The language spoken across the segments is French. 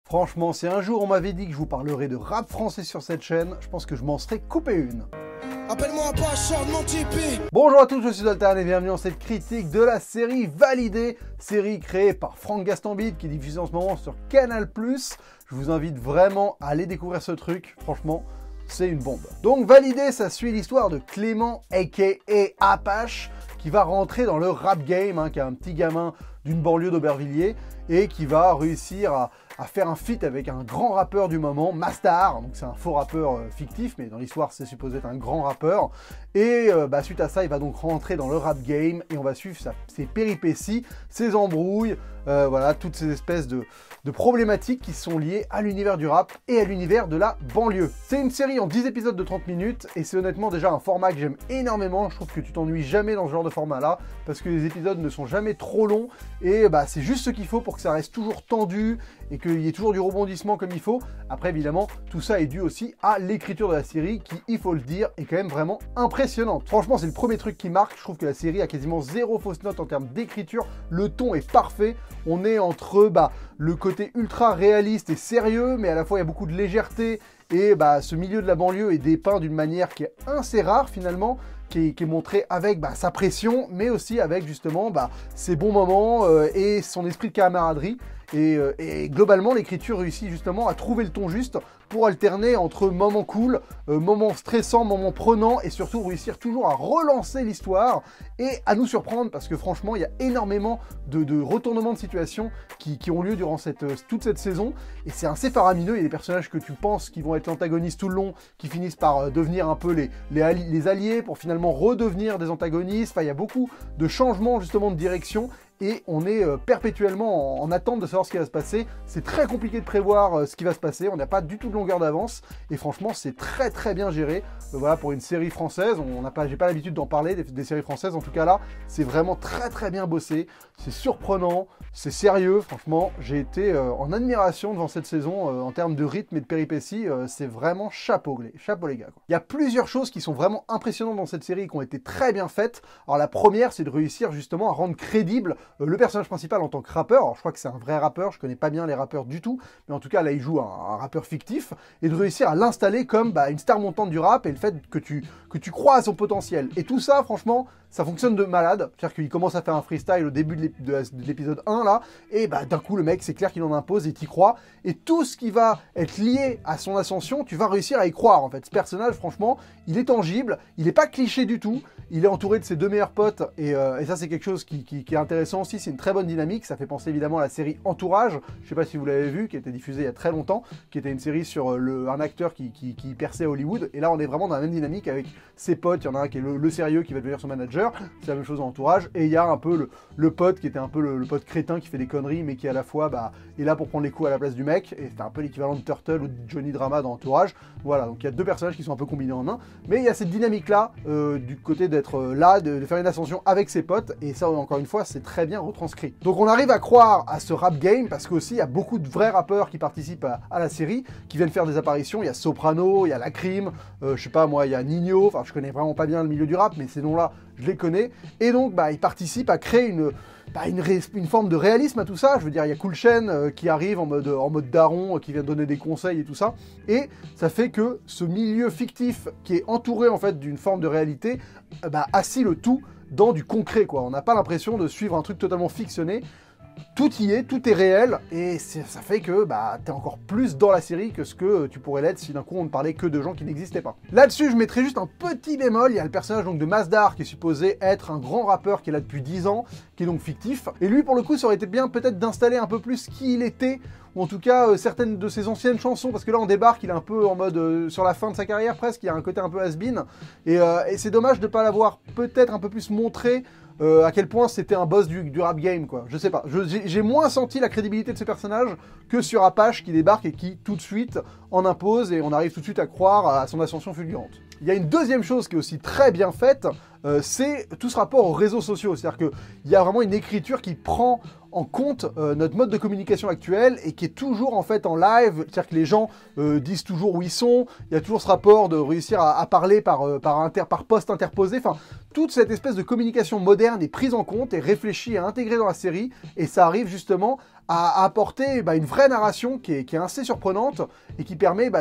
Franchement, si un jour on m'avait dit que je vous parlerais de rap français sur cette chaîne, je pense que je m'en serais coupé une. Appelle-moi un pas, sors de mon Tipeee. Bonjour à tous, je suis Zoltan et bienvenue dans cette critique de la série Validé, série créée par Franck Gastambide qui est diffusée en ce moment sur Canal+. Je vous invite vraiment à aller découvrir ce truc, franchement, c'est une bombe. Donc Validé, ça suit l'histoire de Clément, aka Apache, qui va rentrer dans le rap game, qui est un petit gamin d'une banlieue d'Aubervilliers, et qui va réussir à faire un feat avec un grand rappeur du moment, Mastar. Donc c'est un faux rappeur fictif, mais dans l'histoire c'est supposé être un grand rappeur. Et suite à ça, il va donc rentrer dans le rap game et on va suivre ses péripéties, ses embrouilles, voilà, toutes ces espèces de problématiques qui sont liées à l'univers du rap et à l'univers de la banlieue. C'est une série en 10 épisodes de 30 minutes et c'est honnêtement déjà un format que j'aime énormément. Je trouve que tu t'ennuies jamais dans ce genre de format-là parce que les épisodes ne sont jamais trop longs et c'est juste ce qu'il faut pour que ça reste toujours tendu et qu'il y ait toujours du rebondissement comme il faut. Après, évidemment, tout ça est dû aussi à l'écriture de la série qui, il faut le dire, est quand même vraiment impressionnante. Franchement, c'est le premier truc qui marque. Je trouve que la série a quasiment zéro fausse note en termes d'écriture. Le ton est parfait. On est entre le côté ultra réaliste et sérieux, mais à la fois, il y a beaucoup de légèreté. Et ce milieu de la banlieue est dépeint d'une manière qui est assez rare, finalement, qui est montré avec sa pression, mais aussi avec justement ses bons moments et son esprit de camaraderie. Et globalement, l'écriture réussit justement à trouver le ton juste pour alterner entre moments cool, moments stressants, moments prenants et surtout réussir toujours à relancer l'histoire et à nous surprendre parce que franchement, il y a énormément de retournements de situation qui ont lieu durant toute cette saison et c'est assez faramineux. Il y a des personnages que tu penses qui vont être l'antagoniste tout le long qui finissent par devenir un peu les alliés pour finalement redevenir des antagonistes. Enfin, il y a beaucoup de changements justement de direction. Et on est perpétuellement en attente de savoir ce qui va se passer. C'est très compliqué de prévoir ce qui va se passer. On n'a pas du tout de longueur d'avance. Et franchement, c'est très très bien géré. Voilà, pour une série française, j'ai pas l'habitude d'en parler, des séries françaises. En tout cas là, c'est vraiment très très bien bossé. C'est surprenant, c'est sérieux. Franchement, j'ai été en admiration devant cette saison en termes de rythme et de péripéties. C'est vraiment chapeau les gars, quoi. Il y a plusieurs choses qui sont vraiment impressionnantes dans cette série et qui ont été très bien faites. Alors la première, c'est de réussir justement à rendre crédible le personnage principal en tant que rappeur. Alors je crois que c'est un vrai rappeur, je connais pas bien les rappeurs du tout, mais en tout cas là il joue un rappeur fictif, et de réussir à l'installer comme une star montante du rap, et le fait que tu crois à son potentiel. Et tout ça, franchement, ça fonctionne de malade. C'est-à-dire qu'il commence à faire un freestyle au début de l'épisode 1 là, et d'un coup le mec, c'est clair qu'il en impose et t'y crois. Et tout ce qui va être lié à son ascension, tu vas réussir à y croire en fait. Ce personnage, franchement, il est tangible, il n'est pas cliché du tout, il est entouré de ses deux meilleurs potes, et ça c'est quelque chose qui est intéressant aussi, c'est une très bonne dynamique. Ça fait penser évidemment à la série Entourage, je sais pas si vous l'avez vu, qui a été diffusée il y a très longtemps, qui était une série sur un acteur qui perçait à Hollywood, et là on est vraiment dans la même dynamique avec ses potes. Il y en a un qui est le sérieux qui va devenir son manager, c'est la même chose en Entourage, et il y a un peu le pote qui était un peu le pote crétin qui fait des conneries mais qui à la fois est là pour prendre les coups à la place du mec, et c'est un peu l'équivalent de Turtle ou de Johnny Drama dans Entourage. Voilà, donc il y a deux personnages qui sont un peu combinés en un, mais il y a cette dynamique là du côté d'être là, de faire une ascension avec ses potes, et ça encore une fois c'est très bien retranscrit. Donc on arrive à croire à ce rap game parce qu'aussi il y a beaucoup de vrais rappeurs qui participent à la série, qui viennent faire des apparitions. Il y a Soprano, il y a Lacrim, je sais pas moi, il y a Nino, enfin je connais vraiment pas bien le milieu du rap, mais ces noms-là je les connais, et donc ils participent à créer une forme de réalisme à tout ça. Je veux dire, il y a Cool Chain qui arrive en mode daron, qui vient donner des conseils et tout ça, et ça fait que ce milieu fictif qui est entouré en fait d'une forme de réalité assit le tout dans du concret, quoi. On n'a pas l'impression de suivre un truc totalement fictionné. Tout y est, tout est réel, et ça fait que t'es encore plus dans la série que ce que tu pourrais l'être si d'un coup on ne parlait que de gens qui n'existaient pas. Là-dessus, je mettrais juste un petit bémol. Il y a le personnage donc de Mastar qui est supposé être un grand rappeur qui est là depuis 10 ans, qui est donc fictif, et lui pour le coup ça aurait été bien peut-être d'installer un peu plus qui il était, ou en tout cas certaines de ses anciennes chansons, parce que là on débarque, il est un peu en mode sur la fin de sa carrière presque, il y a un côté un peu has-been, et c'est dommage de ne pas l'avoir peut-être un peu plus montré. À quel point c'était un boss du rap game, quoi. Je sais pas. J'ai moins senti la crédibilité de ce personnage que sur Apache qui débarque et qui tout de suite en impose, et on arrive tout de suite à croire à son ascension fulgurante. Il y a une deuxième chose qui est aussi très bien faite, c'est tout ce rapport aux réseaux sociaux. C'est-à-dire qu'il y a vraiment une écriture qui prend en compte notre mode de communication actuel et qui est toujours en fait en live. C'est-à-dire que les gens disent toujours où ils sont. Il y a toujours ce rapport de réussir à parler par poste interposé. Enfin, toute cette espèce de communication moderne est prise en compte et réfléchie et intégrée dans la série, et ça arrive justement à apporter une vraie narration qui est assez surprenante et qui permet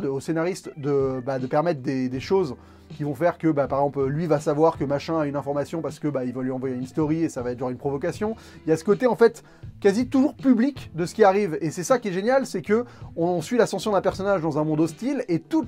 aux scénaristes de permettre des choses qui vont faire que, par exemple, lui va savoir que machin a une information parce que il va lui envoyer une story et ça va être genre une provocation. Il y a ce côté, en fait, quasi toujours public de ce qui arrive. Et c'est ça qui est génial, c'est que on suit l'ascension d'un personnage dans un monde hostile et tout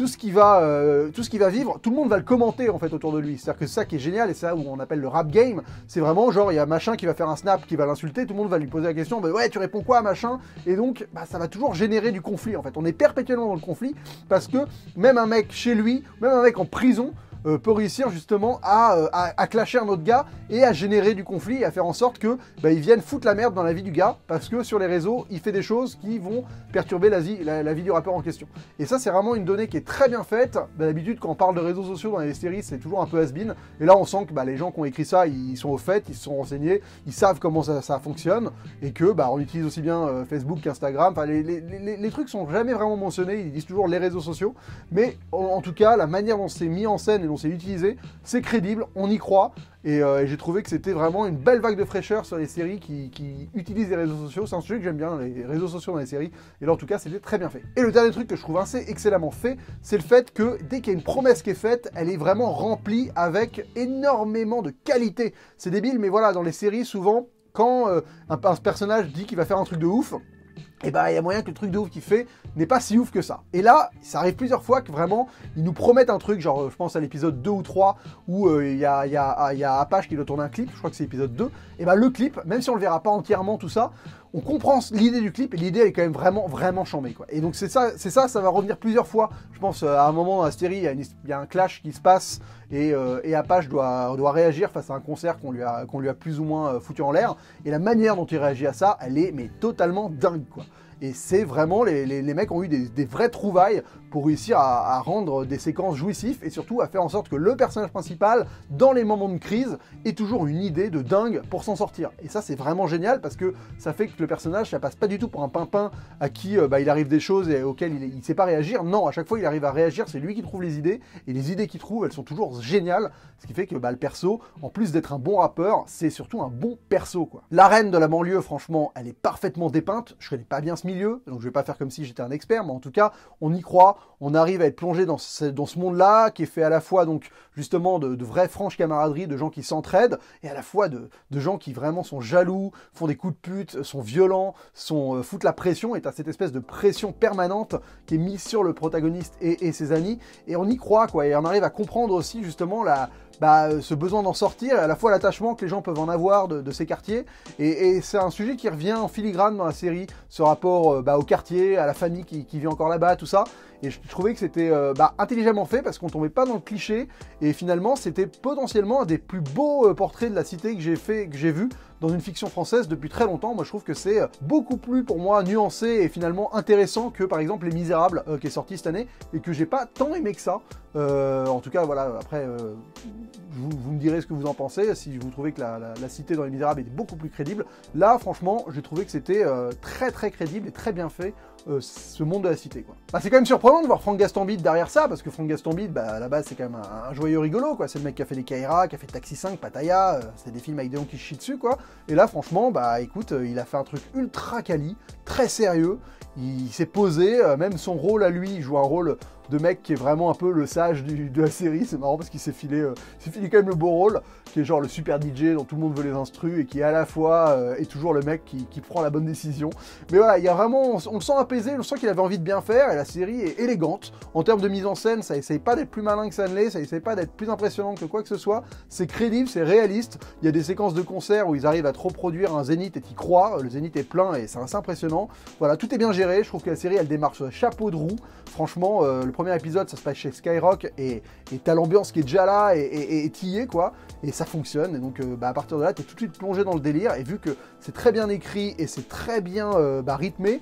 ce qui va vivre, tout le monde va le commenter, en fait, autour de lui. C'est-à-dire que c'est ça qui est génial et c'est ça où on appelle le rap game. C'est vraiment genre, il y a machin qui va faire un snap, qui va l'insulter, tout le monde va lui poser la question, ouais, tu réponds quoi, machin? Et donc, ça va toujours générer du conflit, en fait. On est perpétuellement dans le conflit parce que même un mec chez lui, même un mec en prison, peut réussir justement à clasher un autre gars et à générer du conflit et à faire en sorte que ils viennent foutre la merde dans la vie du gars parce que sur les réseaux, il fait des choses qui vont perturber la vie du rappeur en question. Et ça, c'est vraiment une donnée qui est très bien faite. D'habitude, quand on parle de réseaux sociaux dans les séries, c'est toujours un peu has-been. Et là, on sent que les gens qui ont écrit ça, ils sont au fait, ils se sont renseignés, ils savent comment ça fonctionne et que on utilise aussi bien Facebook qu'Instagram. Enfin, les trucs sont jamais vraiment mentionnés, ils disent toujours les réseaux sociaux. Mais en tout cas, la manière dont c'est mis en scène et dont c'est utilisé, c'est crédible, on y croit. Et j'ai trouvé que c'était vraiment une belle vague de fraîcheur sur les séries qui utilisent les réseaux sociaux. C'est un sujet que j'aime bien, les réseaux sociaux dans les séries. Et là, en tout cas, c'était très bien fait. Et le dernier truc que je trouve assez excellemment fait, c'est le fait que dès qu'il y a une promesse qui est faite, elle est vraiment remplie avec énormément de qualité. C'est débile, mais voilà, dans les séries, souvent, quand un personnage dit qu'il va faire un truc de ouf, et il y a moyen que le truc de ouf qu'il fait n'est pas si ouf que ça. Et là, ça arrive plusieurs fois que vraiment, ils nous promettent un truc, genre je pense à l'épisode 2 ou 3, où il y a Apache qui doit tourner un clip, je crois que c'est l'épisode 2, et le clip, même si on le verra pas entièrement, tout ça, on comprend l'idée du clip, et l'idée elle est quand même vraiment chambée, quoi. Et donc c'est ça va revenir plusieurs fois. Je pense à un moment dans la série, il y a un clash qui se passe, et Apache doit réagir face à un concert qu'on lui a plus ou moins foutu en l'air, et la manière dont il réagit à ça, elle est totalement dingue, quoi. Et c'est vraiment, les mecs ont eu des vraies trouvailles pour réussir à rendre des séquences jouissives et surtout à faire en sorte que le personnage principal, dans les moments de crise, ait toujours une idée de dingue pour s'en sortir. Et ça, c'est vraiment génial parce que ça fait que le personnage, ça passe pas du tout pour un pimpin à qui il arrive des choses et auxquelles il sait pas réagir. Non, à chaque fois, il arrive à réagir, c'est lui qui trouve les idées et les idées qu'il trouve, elles sont toujours géniales. Ce qui fait que le perso, en plus d'être un bon rappeur, c'est surtout un bon perso, quoi. La reine de la banlieue, franchement, elle est parfaitement dépeinte. Je connais pas bien ce milieu, donc je vais pas faire comme si j'étais un expert, mais en tout cas, on y croit. On arrive à être plongé dans ce monde-là, qui est fait à la fois donc justement de vraies franches camaraderies, de gens qui s'entraident, et à la fois de gens qui vraiment sont jaloux, font des coups de pute, sont violents, foutent la pression, et t'as cette espèce de pression permanente qui est mise sur le protagoniste et ses amis, et on y croit, quoi, et on arrive à comprendre aussi justement ce besoin d'en sortir, et à la fois l'attachement que les gens peuvent en avoir de ces quartiers, et c'est un sujet qui revient en filigrane dans la série, ce rapport au quartier, à la famille qui vit encore là-bas, tout ça. Et je trouvais que c'était intelligemment fait parce qu'on tombait pas dans le cliché et finalement c'était potentiellement un des plus beaux portraits de la cité que j'ai vu dans une fiction française depuis très longtemps. Moi je trouve que c'est beaucoup plus pour moi nuancé et finalement intéressant que par exemple Les Misérables qui est sorti cette année et que j'ai pas tant aimé que ça. En tout cas voilà, après vous me direz ce que vous en pensez, si vous trouvez que la cité dans Les Misérables était beaucoup plus crédible. Là franchement j'ai trouvé que c'était très crédible et très bien fait. Ce monde de la cité, quoi. C'est quand même surprenant de voir Franck Gastambide derrière ça, parce que Franck Gastambide, à la base, c'est quand même un joyeux rigolo, quoi. C'est le mec qui a fait les Kaira, qui a fait Taxi 5, Pattaya, c'est des films avec des gens qui se chient dessus, quoi. Et là, franchement, écoute, il a fait un truc ultra quali, très sérieux, il s'est posé, même son rôle à lui, il joue un rôle de mec qui est vraiment un peu le sage de la série, c'est marrant parce qu'il s'est filé quand même le beau rôle, qui est genre le super DJ dont tout le monde veut les instrus et qui à la fois est toujours le mec qui prend la bonne décision. Mais voilà, il y a vraiment, on le sent apaisé, on sent qu'il avait envie de bien faire et la série est élégante. En termes de mise en scène, ça essaye pas d'être plus malin que ça ne l'est, ça essaye pas d'être plus impressionnant que quoi que ce soit, c'est crédible, c'est réaliste. Il y a des séquences de concert où ils arrivent à trop produire un zénith et t'y crois, le zénith est plein et c'est assez impressionnant. Voilà, tout est bien géré, je trouve que la série elle démarre sur chapeau de roue. Franchement, le premier épisode ça se passe chez Skyrock et t'as l'ambiance qui est déjà là et t'y y es, quoi, et ça fonctionne. Et donc à partir de là t'es tout de suite plongé dans le délire et vu que c'est très bien écrit et c'est très bien rythmé,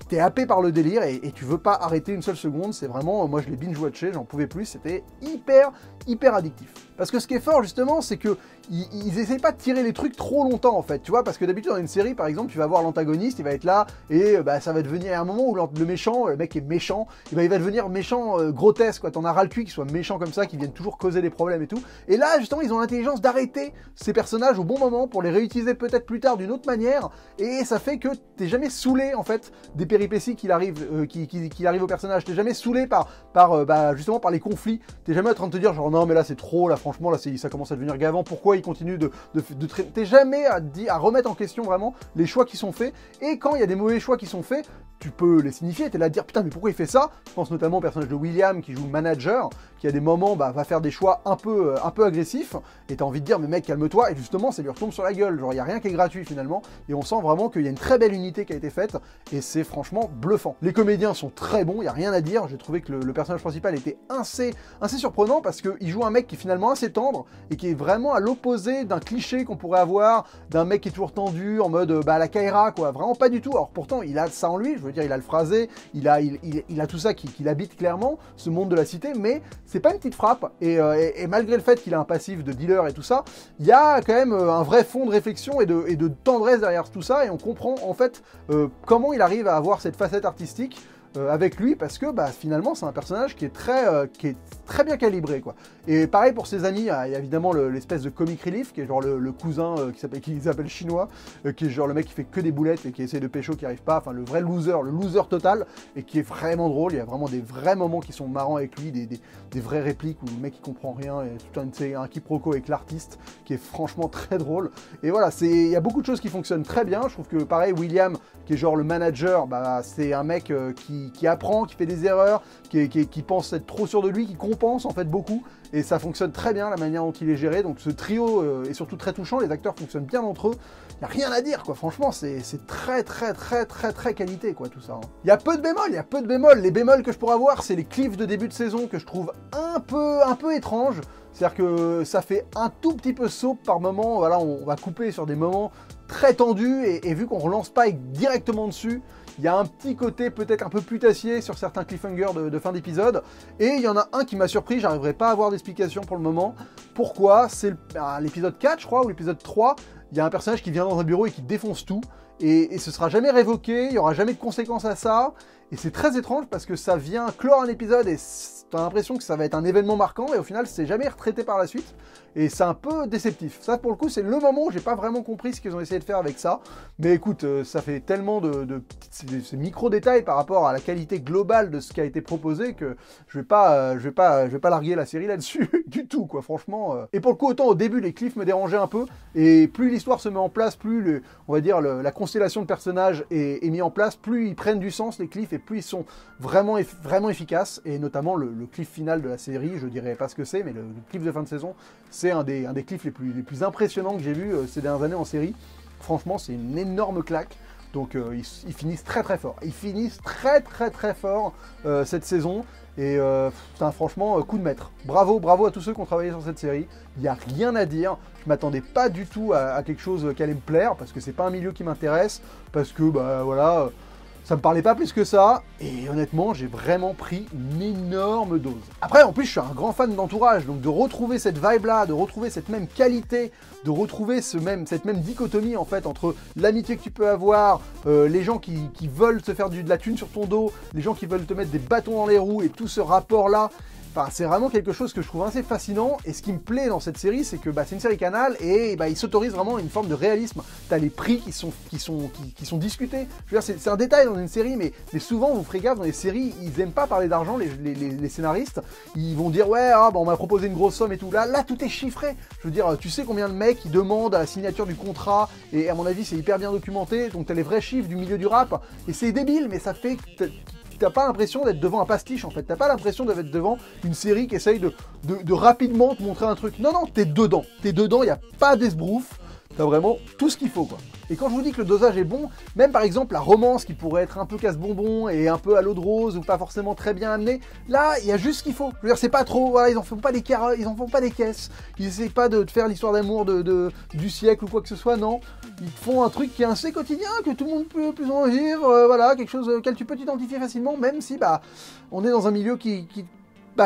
t'es happé par le délire et tu veux pas arrêter une seule seconde. C'est vraiment, moi je l'ai binge-watché, j'en pouvais plus, c'était hyper addictif. Parce que ce qui est fort justement, c'est que ils essayent pas de tirer les trucs trop longtemps en fait, tu vois, parce que d'habitude dans une série par exemple, tu vas voir l'antagoniste, il va être là et ça va devenir un moment où le méchant, le mec est méchant, et il va devenir méchant grotesque, quoi. T'en as ras le cul qu'il soit méchant comme ça, qui viennent toujours causer des problèmes et tout. Et là justement ils ont l'intelligence d'arrêter ces personnages au bon moment pour les réutiliser peut-être plus tard d'une autre manière, et ça fait que t'es jamais saoulé en fait des péripéties qu'il arrive au personnage, t'es jamais saoulé justement par les conflits, t'es jamais en train de te dire genre non mais là c'est trop, là franchement là ça commence à devenir gavant, pourquoi il continue t'es jamais à remettre en question vraiment les choix qui sont faits, et quand il y a des mauvais choix qui sont faits, tu peux les signifier, t'es là à te dire putain mais pourquoi il fait ça. Je pense notamment au personnage de William qui joue le manager, qui à des moments va faire des choix un peu agressifs, et t'as envie de dire mais mec calme-toi, et justement ça lui retombe sur la gueule, genre il n'y a rien qui est gratuit finalement, et on sent vraiment qu'il y a une très belle unité qui a été faite, et c'est franchement bluffant. Les comédiens sont très bons, il n'y a rien à dire, j'ai trouvé que le personnage principal était assez surprenant, parce qu'il joue un mec qui est finalement assez tendre, et qui est vraiment à l'opposé d'un cliché qu'on pourrait avoir, d'un mec qui est toujours tendu, en mode la Kaira quoi, vraiment pas du tout. Alors pourtant il a ça en lui, je veux dire, il a le phrasé, il a tout ça qui habite clairement, ce monde de la cité, mais c'est pas une petite frappe, et malgré le fait qu'il a un passif de dealer et tout ça, il y a quand même un vrai fond de réflexion et de tendresse derrière tout ça, et on comprend en fait comment il arrive à avoir cette facette artistique avec lui, parce que finalement c'est un personnage qui est très bien calibré quoi. Et pareil pour ses amis, il y a évidemment l'espèce de comic relief qui est genre le cousin qui s'appelle Chinois, qui est genre le mec qui fait que des boulettes et qui essaie de pécho, qui arrive pas, enfin le vrai loser, le loser total, et qui est vraiment drôle. Il y a vraiment des vrais moments qui sont marrants avec lui, des vraies répliques où le mec il comprend rien, et tout un quiproquo avec l'artiste qui est franchement très drôle. Et voilà, il y a beaucoup de choses qui fonctionnent très bien. Je trouve que pareil, William qui est genre le manager, c'est un mec qui apprend, qui fait des erreurs, qui pense être trop sûr de lui, qui compense en fait beaucoup, et ça fonctionne très bien la manière dont il est géré. Donc ce trio est surtout très touchant, les acteurs fonctionnent bien entre eux, il n'y a rien à dire quoi, franchement c'est très qualité quoi tout ça. Il y a peu de bémols, les bémols que je pourrais avoir c'est les cliffs de début de saison que je trouve un peu étranges. C'est-à-dire que ça fait un tout petit peu soap par moment, voilà, on va couper sur des moments très tendus, et vu qu'on relance pas directement dessus, il y a un petit côté peut-être un peu putassier sur certains cliffhangers de fin d'épisode, et il y en a un qui m'a surpris, j'arriverai pas à avoir d'explication pour le moment. Pourquoi? C'est l'épisode 4 je crois, ou l'épisode 3, il y a un personnage qui vient dans un bureau et qui défonce tout, et ce sera jamais révoqué, il y aura jamais de conséquences à ça, et c'est très étrange parce que ça vient clore un épisode et t'as l'impression que ça va être un événement marquant, et au final c'est jamais retraité par la suite, et c'est un peu déceptif. Ça pour le coup c'est le moment où j'ai pas vraiment compris ce qu'ils ont essayé de faire avec ça, mais écoute, ça fait tellement ces micro-détails par rapport à la qualité globale de ce qui a été proposé que je vais pas larguer la série là-dessus du tout quoi, franchement. Et pour le coup autant au début les cliffs me dérangeaient un peu, et plus l'histoire se met en place, plus on va dire la constellation de personnages est mise en place, plus ils prennent du sens les cliffs, et plus ils sont vraiment efficaces, et notamment le cliff final de la série, je dirais pas ce que c'est, mais le cliff de fin de saison, c'est un des cliffs les plus impressionnants que j'ai vu ces dernières années en série. Franchement, c'est une énorme claque. Donc ils finissent très fort. Ils finissent très fort cette saison. Et franchement, coup de maître. Bravo à tous ceux qui ont travaillé sur cette série. Il n'y a rien à dire. Je m'attendais pas du tout à quelque chose qui allait me plaire, parce que c'est pas un milieu qui m'intéresse, parce que voilà, ça me parlait pas plus que ça, et honnêtement j'ai vraiment pris une énorme dose. Après en plus je suis un grand fan d'Entourage, donc de retrouver cette vibe là, de retrouver cette même qualité, de retrouver cette même dichotomie en fait entre l'amitié que tu peux avoir, les gens qui veulent te faire de la thune sur ton dos, les gens qui veulent te mettre des bâtons dans les roues, et tout ce rapport là. Enfin, c'est vraiment quelque chose que je trouve assez fascinant, et ce qui me plaît dans cette série, c'est que c'est une série Canal, et ils s'autorisent vraiment une forme de réalisme. T'as les prix qui sont discutés. Je veux dire, c'est un détail dans une série, mais souvent, vous ferez gaffe, dans les séries, ils aiment pas parler d'argent, les scénaristes. Ils vont dire, ouais, on m'a proposé une grosse somme et tout. Là, tout est chiffré. Je veux dire, tu sais combien de mecs qui demandent à la signature du contrat, et à mon avis, c'est hyper bien documenté, donc t'as les vrais chiffres du milieu du rap, et c'est débile, mais ça fait que t'as pas l'impression d'être devant un pastiche en fait, t'as pas l'impression d'être devant une série qui essaye de rapidement te montrer un truc. Non, t'es dedans, y a pas d'esbrouf, t'as vraiment tout ce qu'il faut quoi. Et quand je vous dis que le dosage est bon, même par exemple la romance qui pourrait être un peu casse-bonbon et un peu à l'eau de rose ou pas forcément très bien amenée, là il y a juste ce qu'il faut. Je veux dire, c'est pas trop, voilà, ils en font pas des carottes, ils en font pas des caisses, ils essayent pas de te faire l'histoire d'amour du siècle ou quoi que ce soit, non. Ils font un truc qui est assez quotidien, que tout le monde peut plus ou moins vivre, voilà, quelque chose auquel tu peux t'identifier facilement, même si on est dans un milieu qui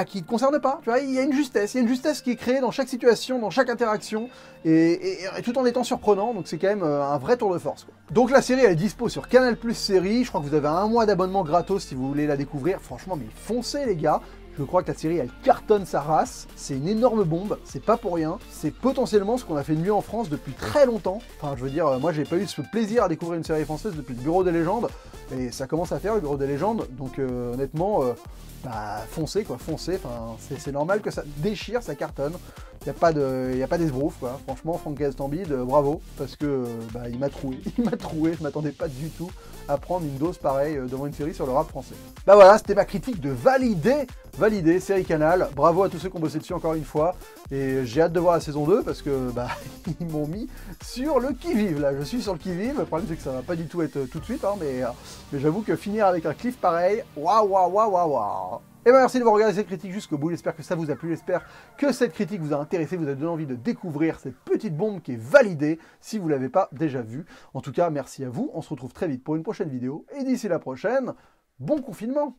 qui te concerne pas. Tu vois, il y a une justesse qui est créée dans chaque situation, dans chaque interaction, et tout en étant surprenant, donc c'est quand même un vrai tour de force, quoi. Donc la série, elle est dispo sur Canal+ série, je crois que vous avez un mois d'abonnement gratos si vous voulez la découvrir, franchement, mais foncez les gars. Je crois que la série, elle cartonne sa race, c'est une énorme bombe, c'est pas pour rien, c'est potentiellement ce qu'on a fait de mieux en France depuis très longtemps. Enfin, je veux dire, moi j'ai pas eu ce plaisir à découvrir une série française depuis le Bureau des légendes, et ça commence à faire le Bureau des légendes, donc honnêtement, foncez quoi, foncez, enfin, c'est normal que ça déchire, ça cartonne. Il n'y a pas d'esbrouf, quoi. Franchement, Franck Gastambide, bravo, parce que il m'a troué, je m'attendais pas du tout à prendre une dose pareille devant une série sur le rap français. Bah voilà, c'était ma critique de Validé, série Canal, bravo à tous ceux qui ont bossé dessus encore une fois, et j'ai hâte de voir la saison 2, parce que ils m'ont mis sur le qui-vive, là, je suis sur le qui-vive, le problème c'est que ça va pas du tout être tout de suite, hein, mais j'avoue que finir avec un cliff pareil, waouh. Et bien merci d'avoir regardé cette critique jusqu'au bout, j'espère que ça vous a plu, j'espère que cette critique vous a intéressé, vous a donné envie de découvrir cette petite bombe qui est validée, si vous ne l'avez pas déjà vue. En tout cas, merci à vous, on se retrouve très vite pour une prochaine vidéo, et d'ici la prochaine, bon confinement!